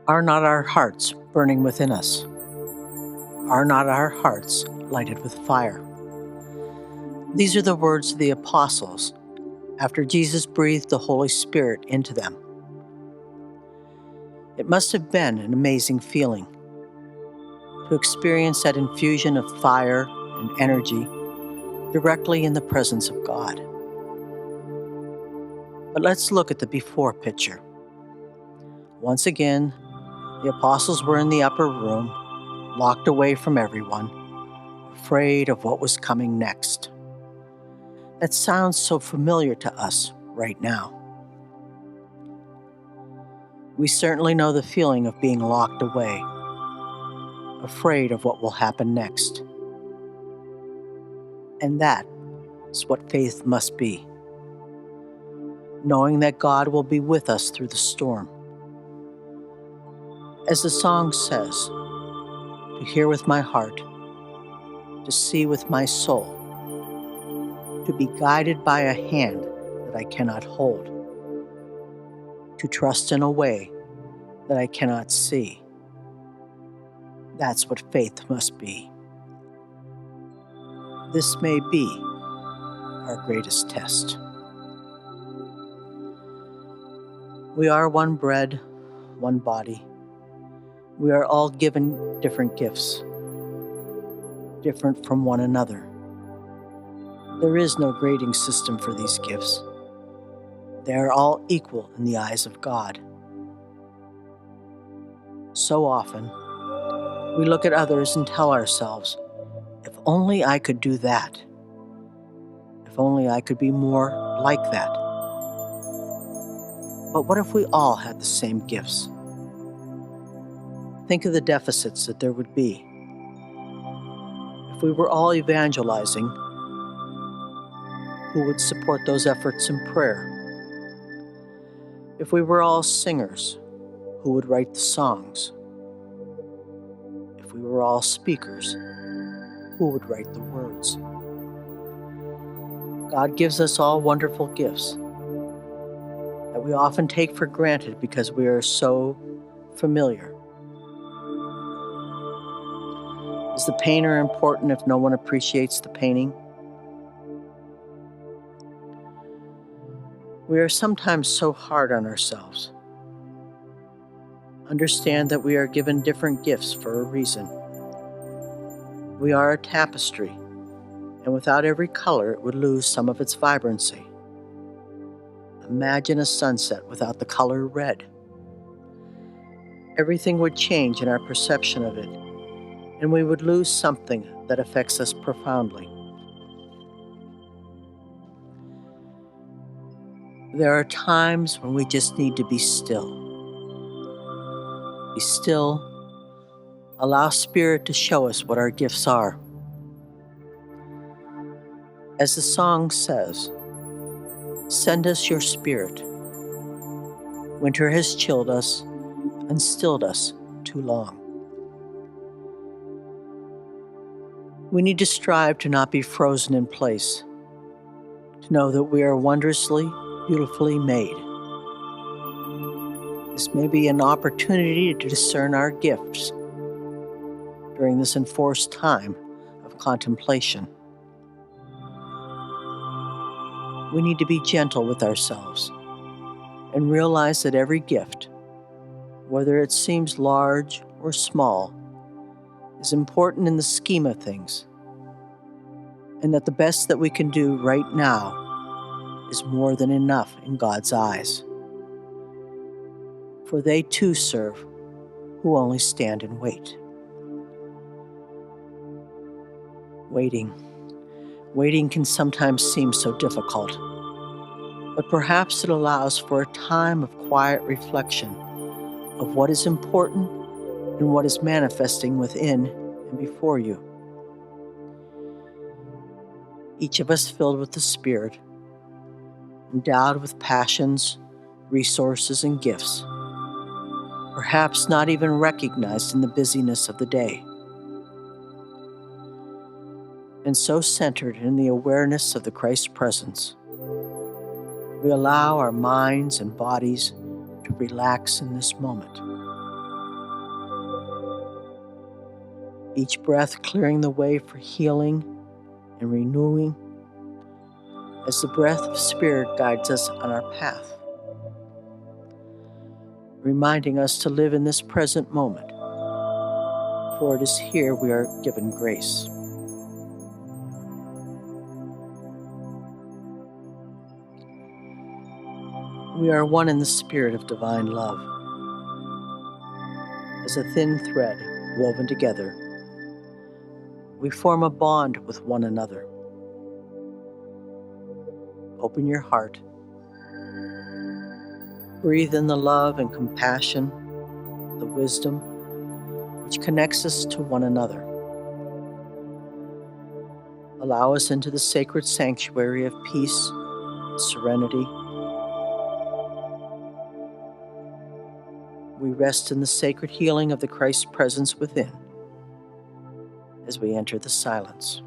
Are not our hearts burning within us? Are not our hearts lighted with fire? These are the words of the apostles after Jesus breathed the Holy Spirit into them. It must have been an amazing feeling to experience that infusion of fire and energy directly in the presence of God. But let's look at the before picture. Once again, the apostles were in the upper room, locked away from everyone, afraid of what was coming next. That sounds so familiar to us right now. We certainly know the feeling of being locked away, afraid of what will happen next. And that is what faith must be, knowing that God will be with us through the storm. As the song says, to hear with my heart, to see with my soul, to be guided by a hand that I cannot hold, to trust in a way that I cannot see. That's what faith must be. This may be our greatest test. We are one bread, one body. We are all given different gifts, different from one another. There is no grading system for these gifts. They are all equal in the eyes of God. So often, we look at others and tell ourselves, if only I could do that. If only I could be more like that. But what if we all had the same gifts? Think of the deficits that there would be. If we were all evangelizing, who would support those efforts in prayer? If we were all singers, who would write the songs? If we were all speakers, who would write the words? God gives us all wonderful gifts that we often take for granted because we are so familiar. Is the painter important if no one appreciates the painting? We are sometimes so hard on ourselves. Understand that we are given different gifts for a reason. We are a tapestry, and without every color, it would lose some of its vibrancy. Imagine a sunset without the color red. Everything would change in our perception of it, and we would lose something that affects us profoundly. There are times when we just need to be still. Be still. Allow Spirit to show us what our gifts are. As the song says, send us your Spirit. Winter has chilled us and stilled us too long. We need to strive to not be frozen in place, to know that we are wondrously, beautifully made. This may be an opportunity to discern our gifts during this enforced time of contemplation. We need to be gentle with ourselves and realize that every gift, whether it seems large or small, is important in the scheme of things, and that the best that we can do right now is more than enough in God's eyes. For they too serve who only stand and wait. Waiting can sometimes seem so difficult, but perhaps it allows for a time of quiet reflection of what is important and what is manifesting within and before you. Each of us filled with the Spirit, endowed with passions, resources, and gifts, perhaps not even recognized in the busyness of the day. And so centered in the awareness of the Christ presence, we allow our minds and bodies to relax in this moment. each breath clearing the way for healing and renewing as the breath of Spirit guides us on our path, reminding us to live in this present moment, for it is here we are given grace. We are one in the spirit of divine love. As a thin thread woven together, we form a bond with one another. Open your heart. Breathe in the love and compassion, the wisdom which connects us to one another. Allow us into the sacred sanctuary of peace and serenity. We rest in the sacred healing of the Christ presence within as we enter the silence.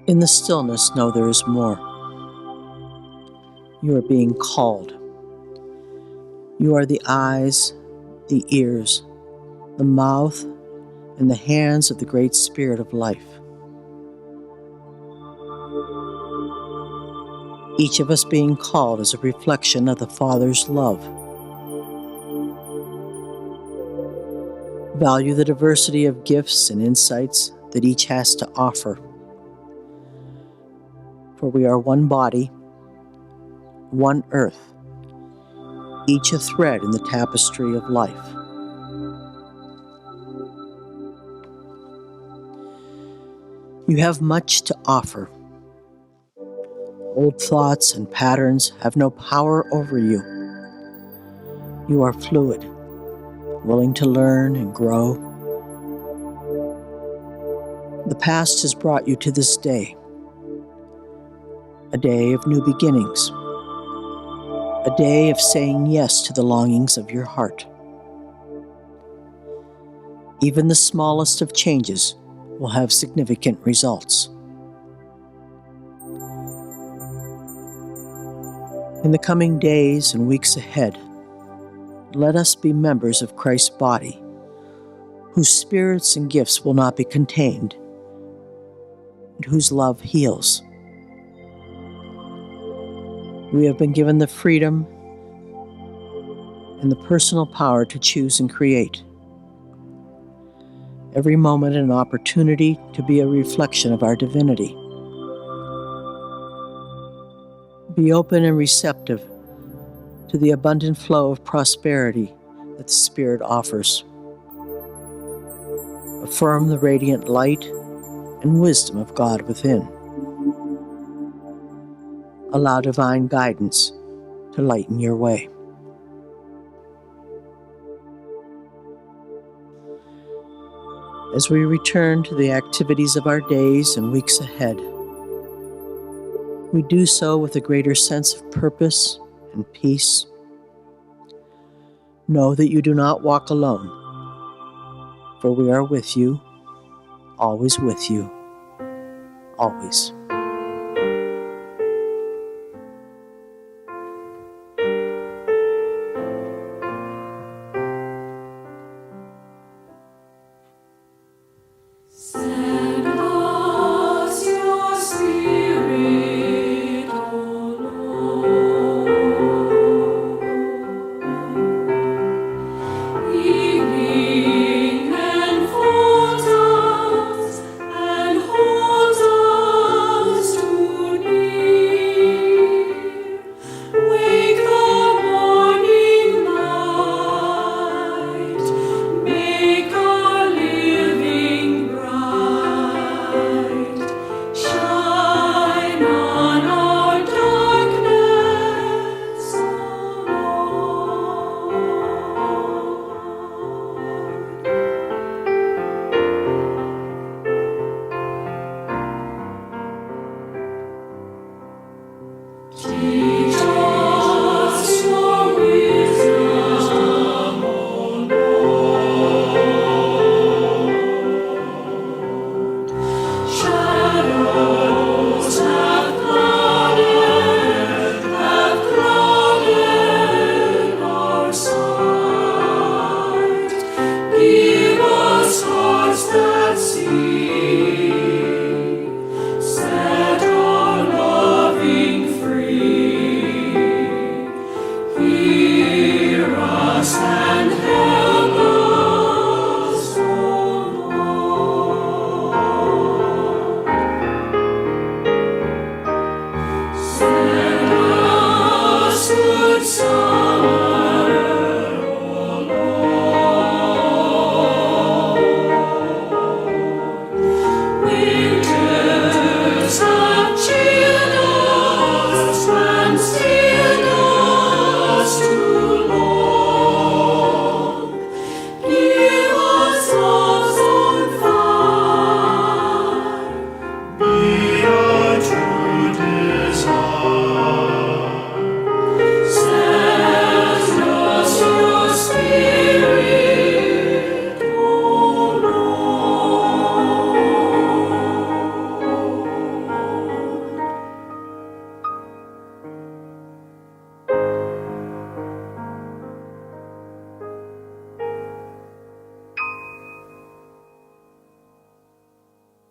In the stillness, know there is more. You are being called. You are the eyes, the ears, the mouth, and the hands of the great Spirit of life. Each of us being called is a reflection of the Father's love. Value the diversity of gifts and insights that each has to offer. For we are one body, one earth, each a thread in the tapestry of life. You have much to offer. Old thoughts and patterns have no power over you. You are fluid, willing to learn and grow. The past has brought you to this day, a day of new beginnings, a day of saying yes to the longings of your heart. Even the smallest of changes will have significant results. In the coming days and weeks ahead, let us be members of Christ's body, whose spirits and gifts will not be contained, and whose love heals. We have been given the freedom and the personal power to choose and create. Every moment an opportunity to be a reflection of our divinity. Be open and receptive to the abundant flow of prosperity that the Spirit offers. Affirm the radiant light and wisdom of God within. Allow divine guidance to lighten your way. As we return to the activities of our days and weeks ahead, we do so with a greater sense of purpose and peace. Know that you do not walk alone, for we are with you, always with you, always.